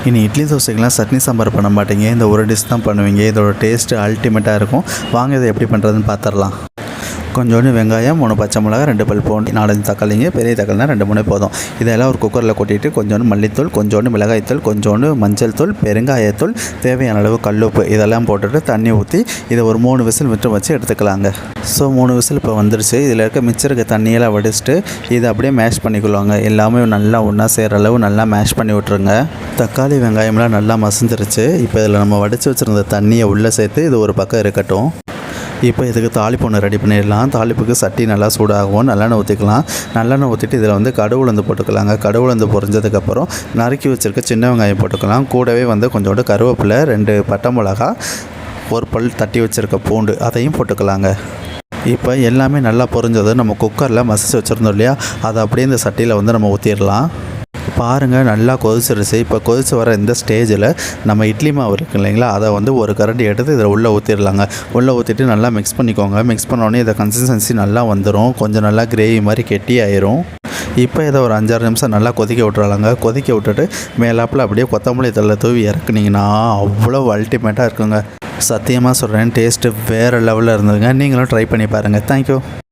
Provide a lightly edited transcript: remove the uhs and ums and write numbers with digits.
இனி இட்லி தோசைக்கெலாம் சட்னி சாம்பார் பண்ண மாட்டீங்க, இந்த ஒரு டிஷ் தான் பண்ணுவீங்க. இதோட டேஸ்ட்டு அல்டிமேட்டாக இருக்கும். வாங்க இதை எப்படி பண்ணுறதுன்னு பார்த்துடலாம். கொஞ்சோண்டு வெங்காயம், 3 பச்சை மிளகா, 2 பல் பூண்டு, 4 தக்காளிங்க. பெரிய தக்காளினா 2 3 போதும். இதெல்லாம் ஒரு குக்கரில் கொட்டிட்டு கொஞ்சோண்டு மல்லித்தூள், கொஞ்சோண்டு மிளகாய்த்தூள், கொஞ்சோண்டு மஞ்சள் தூள், பெருங்காயத்தூள், தேவையான அளவு கல்லுப்பு இதெல்லாம் போட்டுட்டு தண்ணி ஊற்றி இதை ஒரு 3 விசில் விட்டு வச்சு எடுத்துக்கலாங்க. ஸோ 3 விசில் இப்போ வந்துடுச்சு. இதில் இருக்க மிச்சம் இருக்க தண்ணியெல்லாம் வடிச்சிட்டு இதை அப்படியே மேஷ் பண்ணிக்கொள்வாங்க. எல்லாமே நல்லா ஒன்றா சேர்கிற அளவு நல்லா மேஷ் பண்ணி விட்ருங்க. தக்காளி வெங்காயம்லாம் நல்லா மசிஞ்சிருச்சு. இப்போ இதில் நம்ம வடித்து வச்சுருந்த தண்ணியை உள்ளே சேர்த்து இது ஒரு பக்கம் இருக்கட்டும். இப்போ இதுக்கு தாளிப்பு ஒன்று ரெடி பண்ணிடலாம். தாளிப்புக்கு சட்டி நல்லா சூடாகும். நல்லெண்ணெய் ஊற்றிக்கலாம். நல்லெண்ணெய் ஊற்றிட்டு இதில் கடுகு உளுந்து போட்டுக்கலாங்க. கடுகு உளுந்து பொரிஞ்சதுக்கப்புறம் நறுக்கி வச்சுருக்க சின்ன வெங்காயம் போட்டுக்கலாம். கூடவே கொஞ்சோண்டு கருவேப்பிலை, 2 பட்டை மிளகா, 1 பல் தட்டி வச்சுருக்க பூண்டு அதையும் போட்டுக்கலாங்க. இப்போ எல்லாமே நல்லா பொரிஞ்சது. நம்ம குக்கரில் மசிச்சு வச்சுருந்தோம் இல்லையா, அதை அப்படியே இந்த சட்டியில் நம்ம ஊற்றிடலாம். பாருங்கள், நல்லா கொதிச்சிருச்சு. இப்போ கொதிச்சு வர இந்த ஸ்டேஜில் நம்ம இட்லி மாவு இருக்குது இல்லைங்களா, அதை ஒரு கரண்டி எடுத்து இதில் உள்ளே ஊற்றிடலாங்க. உள்ளே ஊற்றிட்டு நல்லா மிக்ஸ் பண்ணிக்கோங்க. மிக்ஸ் பண்ணோடனே இதை கன்சிஸ்டன்சி நல்லா வந்துடும். கொஞ்சம் நல்லா கிரேவி மாதிரி கெட்டி ஆயிரும். இப்போ இதை ஒரு 5-6 நிமிஷம் நல்லா கொதிக்க விட்டுறலாங்க. கொதிக்க விட்டுட்டு மேலாப்பில் அப்படியே கொத்தமல்லி தழை தூவி இறக்குனிங்கன்னா அவ்வளோ அல்டிமேட்டாக இருக்குங்க. சத்தியமாக சொல்கிறேன், டேஸ்ட்டு வேறு லெவலில் இருந்ததுங்க. நீங்களும் ட்ரை பண்ணி பாருங்கள். தேங்க்யூ.